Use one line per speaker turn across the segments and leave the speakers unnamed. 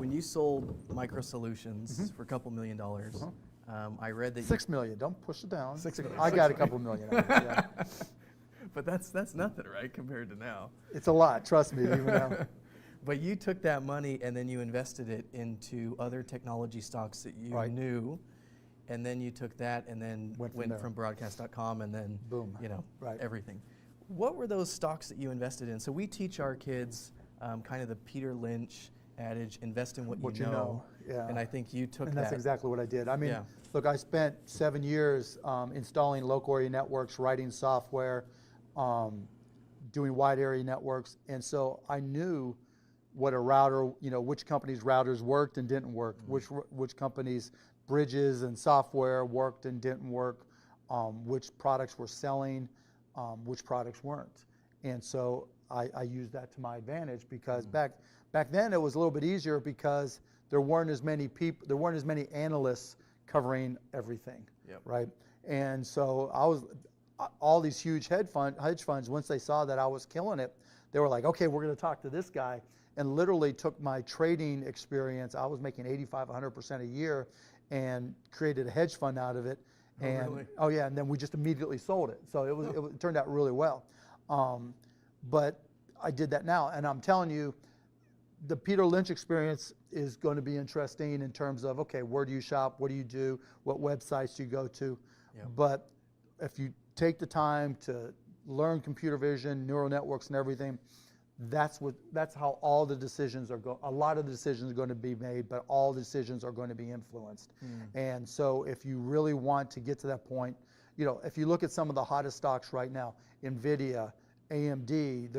when you sold Micro Solutions for a couple $1 million, I read that
$6 million. Don't push it down.
$6 million.
I got a couple million out of it, yeah.
But that's nothing, right, compared to now.
It's a lot, trust me, even now.
But you took that money and then you invested it into other technology stocks that you knew, and then you took that and then went from broadcast.com and then
boom,
everything. What were those stocks that you invested in? So we teach our kids kind of the Peter Lynch adage, invest in what you know.
Yeah.
And I think you took that.
And that's exactly what I did. I mean, look, I spent 7 years installing local area networks, writing software, doing wide area networks, and so I knew what a router, which companies' routers worked and didn't work, which companies' bridges and software worked and didn't work, which products were selling, which products weren't. And so I used that to my advantage because back then it was a little bit easier because there weren't as many people, there weren't as many analysts covering everything, right? And so all these huge hedge funds, once they saw that I was killing it, they were like, okay, we're going to talk to this guy, and literally took my trading experience. I was making 85, 100% a year, and created a hedge fund out of it. And and then we just immediately sold it. So it turned out really well. But I did that now, and I'm telling you, the Peter Lynch experience is going to be interesting in terms of, okay, where do you shop, what do you do, what websites do you go to? But if you take the time to learn computer vision, neural networks and everything, that's how all the decisions are going. A lot of the decisions are going to be made, but all decisions are going to be influenced. And so if you really want to get to that point, if you look at some of the hottest stocks right now, NVIDIA, AMD,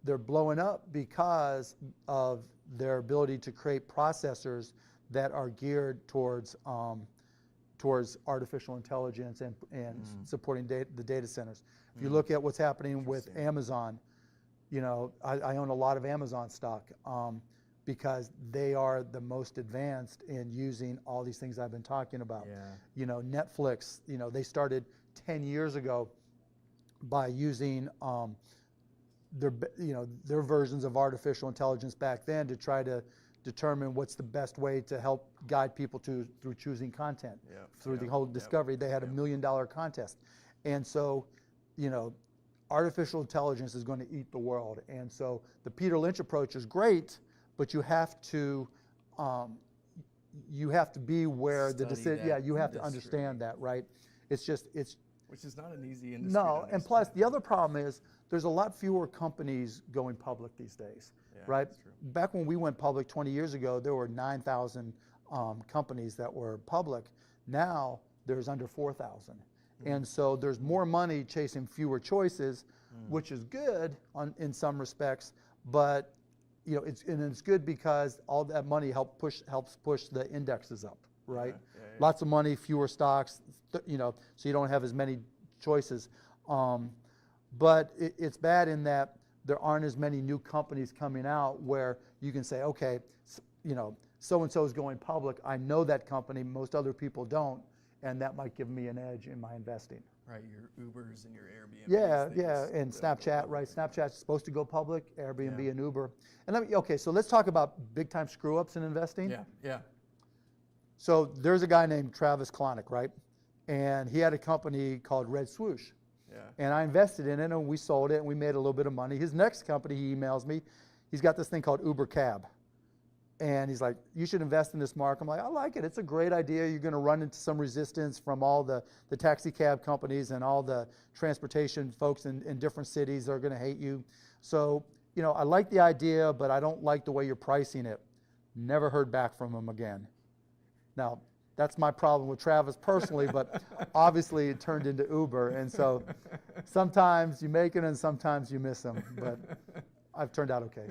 they're blowing up because of their ability to create processors that are geared towards artificial intelligence and supporting the data centers. If you look at what's happening with Amazon, I own a lot of Amazon stock because they are the most advanced in using all these things I've been talking about. Netflix, they started 10 years ago by using their versions of artificial intelligence back then to try to determine what's the best way to help guide people through choosing content. Through the whole discovery, they had $1 million contest. And so, artificial intelligence is going to eat the world. And so the Peter Lynch approach is great, but you have to be where the decision, you have to understand that, right? Which
is not an easy industry.
No, and plus the other problem is there's a lot fewer companies going public these days, right? Back when we went public 20 years ago, there were 9,000 companies that were public. Now there's under 4,000. And so there's more money chasing fewer choices, which is good in some respects, but it's good because all that money helps push the indexes up, right? Lots of money, fewer stocks, so you don't have as many choices. But it's bad in that there aren't as many new companies coming out where you can say, okay, so-and-so is going public. I know that company, most other people don't, and that might give me an edge in my investing.
Right, your Ubers and your Airbnb.
And Snapchat, right? Snapchat's supposed to go public, Airbnb and Uber. And so let's talk about big time screw ups in investing. So there's a guy named Travis Kalanick, right? And he had a company called Red Swoosh. And I invested in it and we sold it and we made a little bit of money. His next company, he emails me, he's got this thing called Uber Cab. And he's like, you should invest in this, Mark. I'm like, I like it. It's a great idea. You're going to run into some resistance from all the taxi cab companies and all the transportation folks in different cities that are going to hate you. So, I like the idea, but I don't like the way you're pricing it. Never heard back from him again. Now, that's my problem with Travis personally, but obviously it turned into Uber. And so sometimes you make it and sometimes you miss them. But I've turned out okay.